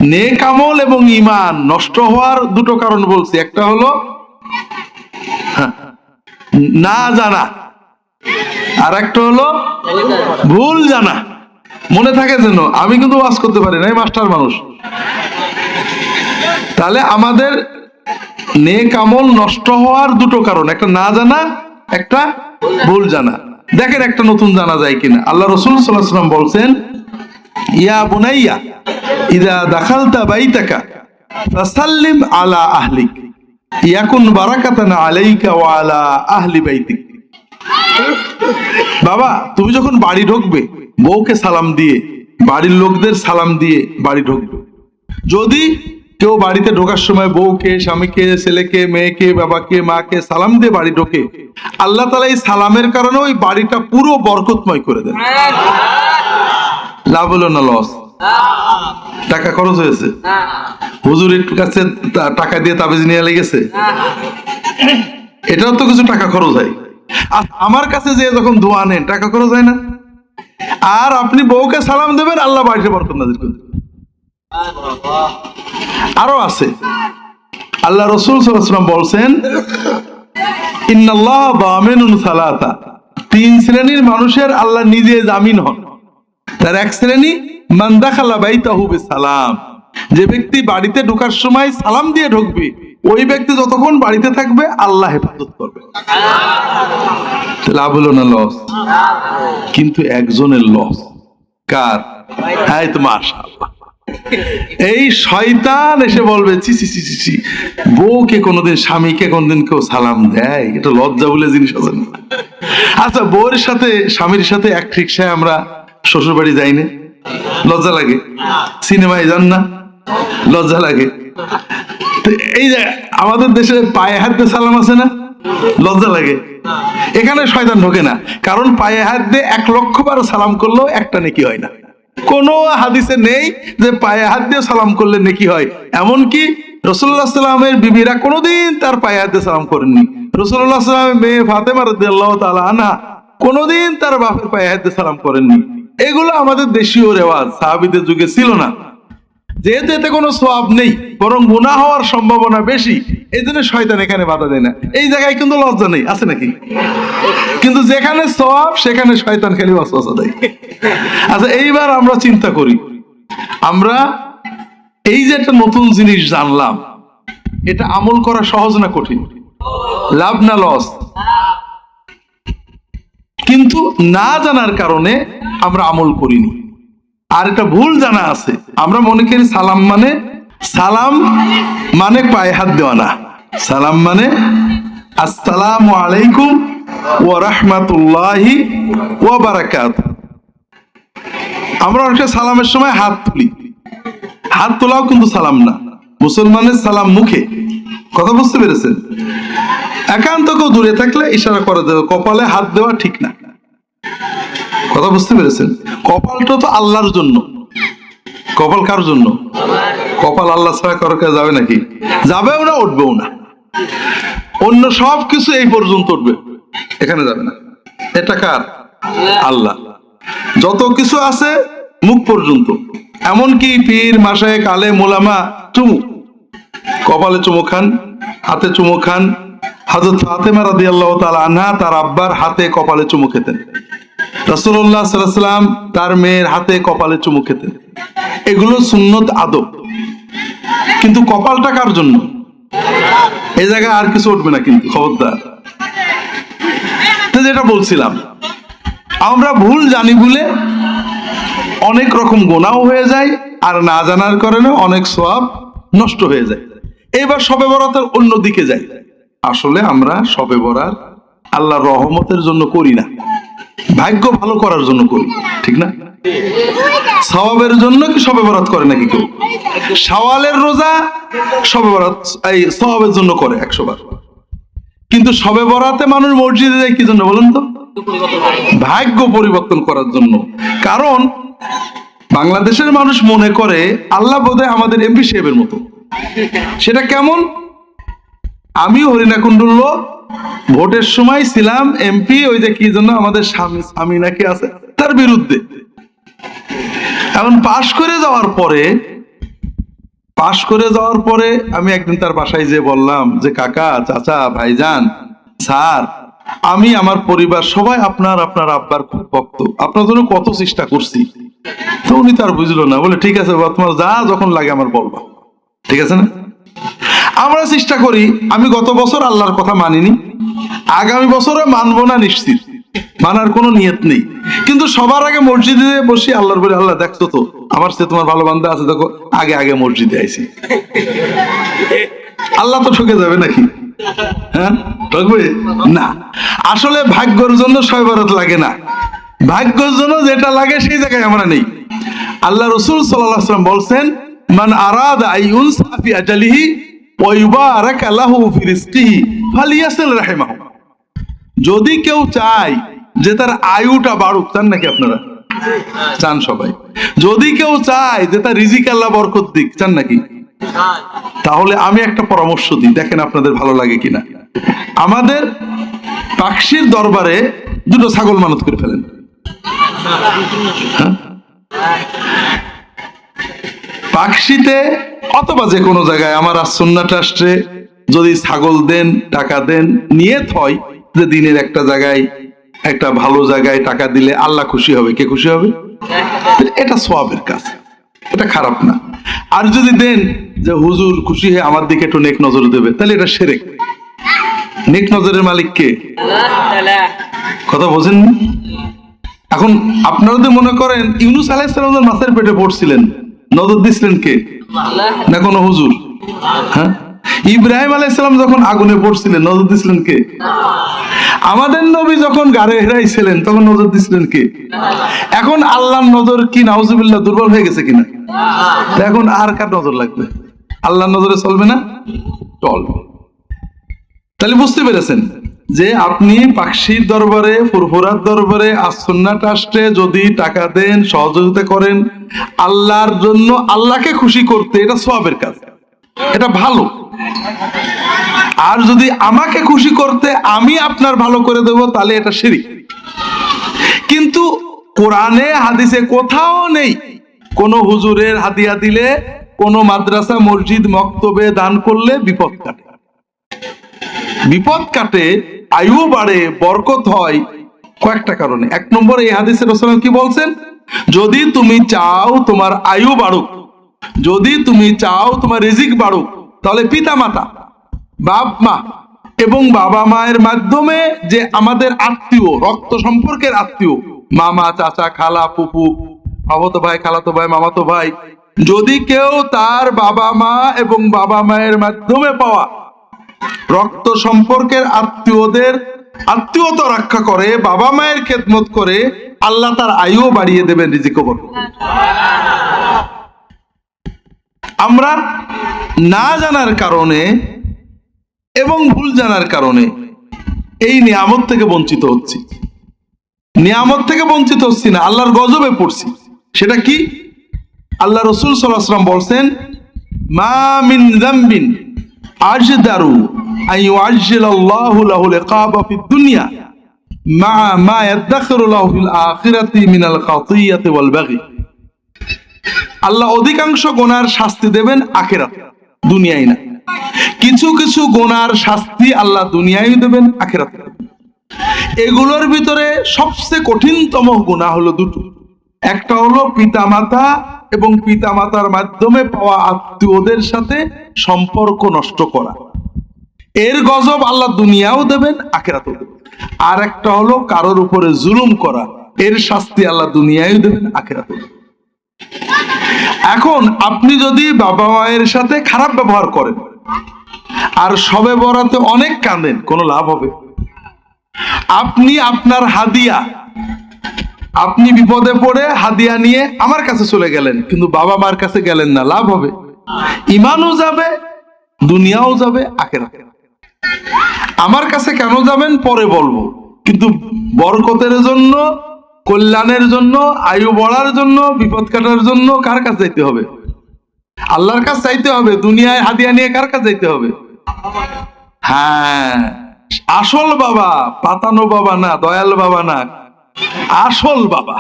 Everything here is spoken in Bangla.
নেক আমল এবং ঈমান নষ্ট হওয়ার দুটো কারণ বলছি। একটা হলো না জানা, আর একটা হলো ভুল জানা। মনে থাকে যেন, আমি কিন্তু ওয়াজ করতে পারি না, মাস্টার মানুষ। তাহলে আমাদের নেক আমল নষ্ট হওয়ার দুটো কারণ, একটা না জানা, একটা ভুল জানা। দেখেন একটা নতুন জানা যায় কিনা। আল্লাহ রাসূল সাল্লাল্লাহু আলাইহি ওয়াসাল্লাম বলছেন, ইয়া বুনাইয়া ইযা দাখালতা বাইতাকা ফাসাল্লিম আলা আহলিক ইয়াকুন বারাকাতান আলাইকা ওয়া আলা আহলি বাইতিক। বাবা, তুমি যখন বাড়ি ঢুকবে, বউকে সালাম দিয়ে, বাড়ির লোকদের সালাম দিয়ে বাড়ি ঢুকবে। যদি কেউ বাড়িতে ঢোকার সময় বউকে, স্বামীকে, ছেলেকে, মেয়েকে, বাবাকে, মাকে সালাম দিয়ে বাড়ি ঢোকে, আল্লাহ তাআলা এই সালামের কারণে ওই বাড়িটা পুরো বরকতময় করে দেন। লাভ হলো না লস? টাকা খরচ হয়েছে? হুজুরের কাছে টাকা দিয়ে তাবিজ নিয়ে লেগেছে? এটাও তো কিছু টাকা খরচ হয়। আর আমার কাছে যে যখন দোয়া নেন, টাকা খরচ হয় না? আর আপনি বউকে সালাম দেবেন, আল্লাহ বাড়িতে বরকত নাযিল করে দেবেন। আরো আছে, আল্লাহ রাসূল সাল্লাল্লাহু আলাইহি ওয়াসাল্লাম বলছেন, ইন্নাল্লাহ দামিনুন সালাতা, তিন শ্রেণীর মানুষের আল্লাহ নিজে জামিন হন। তার এক শ্রেণী, মান দাখালা বাইতাহু বিসালাম, যে ব্যক্তি বাড়িতে ঢোকার সময় সালাম দিয়ে ঢুকবে, ওই ব্যক্তি যতক্ষণ বাড়িতে থাকবে আল্লাহ হেফাজত করবে। লাভ হলো না লস? কিন্তু একজনের লস। কার? হ্যাঁ, তো মাশাআল্লাহ, এই শয়তান এসে বলবে, ছি ছি ছি ছি, বউকে কোনোদিন, স্বামীকে কোনোদিন কেউ সালাম দেয়? এটা লজ্জা বলে জিনিস আছে না? আচ্ছা, বউর সাথে, স্বামীর সাথে এক রিকশায় আমরা শ্বশুর বাড়ি যাই না? লজ্জা লাগে? সিনেমায় যান না? লজ্জা লাগে? এই যে আমাদের দেশে পায়ে হাত দিয়ে সালাম আছে না? লজ্জা লাগে? এখানে শয়তান ঢোকে না, কারণ পায়ে হাত দিয়ে 1,00,000 বার সালাম করলেও একটা নেকি হয় না। কোন হাদিসে নেই যে পায়ে হাত দিয়ে সালাম করলে নেকি হয়। এমনকি রাসূলুল্লাহ সাল্লাল্লাহু আলাইহি ওয়াসাল্লামের বিবিরা কোনোদিন তার পায়ে হাত দিয়ে সালাম করেননি। রাসূলুল্লাহ সাল্লাল্লাহু আলাইহি ওয়াসাল্লামের মেয়ে ফাতেমা রাদিয়াল্লাহু তাআলা আনহা কোনোদিন তার বাপের পায়ে হাত দিয়ে সালাম করেননি। এগুলো আমাদের দেশীয় রেওয়াজ, সাহাবীদের যুগে ছিল না। যেহেতু এতে কোনো সওয়াব নেই, বরং গুনাহ হওয়ার সম্ভাবনা বেশি, এই জন্য শয়তান এখানে বাধা দেয় না। এই জায়গায় কিন্তু লজ্জা নেই, আছে নাকি? কিন্তু যেখানে সওয়াব সেখানে শয়তান খালি ওয়াসওয়াসা দেয়। আচ্ছা, এইবার আমরা চিন্তা করি, আমরা এই যে একটা নতুন জিনিস জানলাম, এটা আমল করা সহজ না কঠিন? লাভ না লস? কিন্তু না জানার কারণে আমরা আমল করিনি। আর এটা ভুল জানা আছে, আমরা মনে করি সালাম মানে পায়ে হাত দেওয়া না। সালাম মানে আসসালামু আলাইকুম ওয়া রাহমাতুল্লাহি ওয়া বারাকাতুহু। আমরা অনেকটা সালামের সময় হাত তুলি, হাত তোলাও কিন্তু সালাম না। মুসলমানের সালাম মুখে। কথা বুঝতে পেরেছেন? একান্ত কেউ দূরে থাকলে ইশারা করে দেবে, কপালে হাত দেওয়া ঠিক না। কথা বুঝতে পেরেছেন? কপালটা তো আল্লাহর জন্য। কপাল কার জন্য? কপাল আল্লাহ ছাড়া কারো কাছে যাবে নাকি? যাবেও না, উঠবেও না। অন্য সব কিছু এই পর্যন্ত উঠবে, এখানে যাবে না। এটা কার? আল্লাহ। যত কিছু আছে মুখ পর্যন্ত। এমনকি পীর, মাশায়েখ, আলেম, উলামা চুমু, কপালে চুমু খান, হাতে চুমু খান। হযরত ফাতেমা রাদিয়াল্লাহু তাআলা আনহা তার আব্বার হাতে কপালে চুমু খেতেন। রাসূলুল্লাহ সাল্লাল্লাহু আলাইহি ওয়াসাল্লাম তার মেয়ের হাতে কপালে চুমু খেতেন। এগুলো সুন্নত, আদব। কিন্তু কপালটা কার জন্য? এই জায়গায় আর কিছু উঠবে না কিন্তু, খবরদার। যেটা বলছিলাম, আমরা ভুল জানি বলে অনেক রকম গুনাহ হয়ে যায়, আর না জানার কারণে অনেক সওয়াব নষ্ট হয়ে যায়। এবার শবে বরাতের অন্য দিকে যাই। আসলে আমরা শবে বরাত আল্লাহর রহমতের জন্য করি না, ভাগ্য ভালো করার জন্য করি, ঠিক না? সওয়াবের জন্য কি শবে বরাত করে নাকি কেউ? শাওয়ালের রোজা শবে বরাত এই সওয়াবের জন্য করে 100 বার। কিন্তু শবে বরাতে মানুষ মসজিদে যায় কি জন্য বলেন তো? ভাগ্য পরিবর্তন করার জন্য। কারণ বাংলাদেশের মানুষ মনে করে আল্লাহ বোধহয় আমাদের এমপি সাহেবের মতো। সেটা কেমন? আমিও হরিণাকুণ্ডুর লোক, ভোটের সময় ছিলাম এমপি, ওই যে কি জন্য আমাদের স্বামী নাকি আছে তার বিরুদ্ধে। এখন পাশ করে যাওয়ার পরে পাশ করে যাওয়ার পরে আমি একদিন তার বাসায় যেয়ে বললাম যে কাকা, চাচা, ভাইজান, স্যার, আমি আমার পরিবার সবাই আপনার আব্বার খুব ভক্ত, আপনার জন্য কত চেষ্টা করছি। তো উনি তার বুঝলো না, বলে ঠিক আছে বাবা, তোমার যা যখন লাগে আমার বলবা, ঠিক আছে না? আমরা চেষ্টা করি। আমি গত বছর আল্লাহর কথা মানিনি, আগামী বছরে মানবো না নিশ্চিত, মানার কোনো নিয়ত নেই। কিন্তু সবার আগে মসজিদে বসে আল্লাহর বলে, আল্লাহ দেখছো তো আমার সে তোমার ভালো বান্দা আছে, দেখো আগে আগে মসজিদে আইছি। আল্লাহ তো ঠকে যাবে নাকি? হ্যাঁ, ঠকবে না। আসলে ভাগ্যর জন্য শবে বরাত লাগে না, ভাগ্যের জন্য যেটা লাগে সেই জায়গায় আমরা নেই। আল্লাহ রাসূল সাল্লাল্লাহু আলাইহি ওয়াসাল্লাম বলছেন, মান আরাদা আইয়ুনসা ফি আজালিহি ওয়া ইউবারাকা লাহু ফি রিজকিহি ফালিয়াসিল রাহিমাহু। যদি কেউ চায় যে তার আয়ুটা বাড়ুক, চান নাকি আপনারা? চান সবাই। যদি কেউ চায় যে তার রিজিক আল্লাহ বরকত দিক, চান নাকি? তাহলে আমি একটা পরামর্শ দিই, দেখেন আপনাদের ভালো লাগে কিনা। আমাদের পাকশির দরবারে দুটো ছাগল মানত করে ফেলেন। পাকশিতে অথবা যে কোনো জায়গায় আমার সুন্নাহ ট্রাস্টে যদি ছাগল দেন, টাকা দেন, নিয়ত হয় যে দিনের একটা জায়গায়, একটা ভালো জায়গায় টাকা দিলে আল্লাহ খুশি হবে। কে খুশি হবে? এটা সওয়াবের কাজ, এটা খারাপ না। আর যদি দেন যে হুজুর খুশি হয়ে আমার দিকে একটু নেক নজর দেবে, তাহলে এটা শিরক। নেক নজরের মালিক কে? কথা বোঝেন? এখন আপনারা যদি মনে করেন ইউনূস আলাইহিস সালাম মাছের পেটে পড়ছিলেন, নজর দিছিলেন কে? না কোনো হুজুর? হ্যাঁ, ইব্রাহিম আলাইহিস সালাম যখন আগুনে পড়ছিলেন, নজর দিছিলেন কে? আমাদের নবী যখন গাড়ে হেরাইছিলেন, তখন নজর দিছিলেন কে? এখন আল্লাহর নজর কি নাউজুবিল্লাহ দুর্বল হয়ে গেছে কিনা? এখন আর কার নজর লাগবে? আল্লাহর নজরে চলবে না? চলবে। তাহলে বুঝতে পেরেছেন যে আপনি পাকশির দরবারে, ফুরফুরার দরবারে, আস-সুন্নাহ ট্রাস্টে যদি টাকা দেন, সহযোগিতা করেন আল্লাহর জন্য, আল্লাহকে খুশি করতে, এটা সওয়াবের কাজ, এটা ভালো। আর যদি আমাকে খুশি করতে আমি আপনার ভালো করে দেব, তাহলে এটা শিরক। কিন্তু কোরআনে হাদিসে কোথাও নেই কোন হুজুরের হাদিয়া দিলে, কোন মাদ্রাসা, মসজিদ, মক্তবে দান করলে বিপদ কাটে। বিপদ কাটে, আয়ু বাড়ে, বরকত হয় কয়েকটা কারণে। এক নম্বর, এই হাদিসে রাসূল কি বলছেন? যদি তুমি চাও তোমার আয়ু বাড়ুক, যদি তুমি চাও তোমার রিজিক বাড়ুক, তাহলে পিতা মাতা, বাপ মা এবং বাবা মায়ের মাধ্যমে যে আমাদের আত্মীয়, রক্ত সম্পর্কের আত্মীয়, মামা, চাচা, খালা, ফুফু, মামাতো ভাই, খালাতো ভাই, মামাতো ভাই, যদি কেউ তার বাবা মা এবং বাবা মায়ের মাধ্যমে পাওয়া রক্ত সম্পর্কের আত্মীয়দের আত্মীয়তা রক্ষা করে, বাবা মায়ের খেদমত করে, আল্লাহ তার আয়ু বাড়িয়ে দেবেন, রিজিকও বাড়বে। আমরা না জানার কারণে এবং ভুল জানার কারণে এই নিয়ামত থেকে বঞ্চিত হচ্ছি। নিয়ামত থেকে বঞ্চিত হচ্ছি না, আল্লাহর গজবে পড়ছি। সেটা কি? আল্লাহ রাসূল সাল্লাল্লাহু আলাইহি ওয়াসাল্লাম বলছেন, মা মিন যামবিন আজদারু আইয়ুআজ্জিলাল্লাহু লাহুল ইকাবা ফিদ দুনিয়া মা মা ইয়াদখিরু লাহু ফিল আখিরাতি মিনাল খাতিয়াতি ওয়াল বাগি। আল্লাহ অধিকাংশ গুনার শাস্তি দেবেন আখিরাতে, দুনিয়ায় না। কিছু কিছু গুনার শাস্তি আল্লাহ দুনিয়ায় দেবেন, আখিরাতে। এগুলোর ভিতরে সবচেয়ে কঠিনতম গুনাহ হলো দুটো। একটা হলো পিতামাতা এবং পিতামাতার মাধ্যমে পাওয়া আত্মীয়দের সাথে সম্পর্ক নষ্ট করা। এর গজব আল্লাহ দুনিয়াও দেবেন, আখিরাতেও দেবেন। আর একটা হলো কারোর উপরে জুলুম করা, এর শাস্তি আল্লাহ দুনিয়ায় দেবেন, আখিরাতেও দেবেন। এখন আপনি যদি বাবা মায়ের সাথে খারাপ ব্যবহার করেন আর শবে বরাতে অনেক কাঁদেন, কোনো লাভ হবে? আপনি আপনার হাদিয়া, আপনি বিপদে পড়ে হাদিয়া নিয়ে আমার কাছে চলে গেলেন, কিন্তু বাবা মার কাছে গেলেন না, লাভ হবে? ঈমানও যাবে, দুনিয়াও যাবে, আখিরাত। আমার কাছে কেন যাবেন পরে বলবো, কিন্তু বরকতের জন্য, কল্যাণের জন্য, আয়ু বাড়ার জন্য, বিপদ কাটার জন্য কার কাছে যাইতে হবে? আল্লাহর কাছে যাইতে হবে। দুনিয়ায় হাদিয়া নিয়ে কার কাছে যাইতে হবে? হ্যাঁ, আসল বাবা, পাতানো বাবা না, দয়াল বাবা না, আসল বাবা।